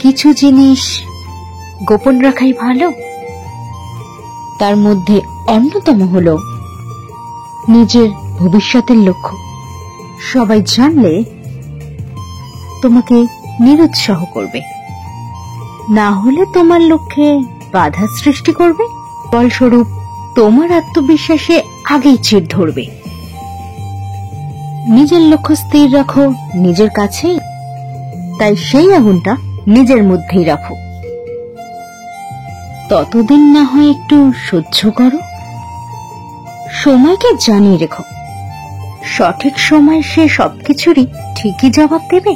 কিছু জিনিস গোপন রাখাই ভালো। তার মধ্যে অন্যতম হলো নিজের ভবিষ্যতের লক্ষ্য। সবাই জানলে তোমাকে নিরুৎসাহ করবে, না হলে তোমার লক্ষ্যে বাধা সৃষ্টি করবে। ফলস্বরূপ তোমার আত্মবিশ্বাসে আগেই চির ধরবে। নিজের লক্ষ্য স্থির রাখো নিজের কাছেই, তাই সেই আগুনটা নিজের মধ্যেই রাখো। ততদিন না হয় একটু সহ্য করো। সময়কে জানিয়ে রেখো, সঠিক সময় সে সবকিছুরই ঠিকই জবাব দেবে।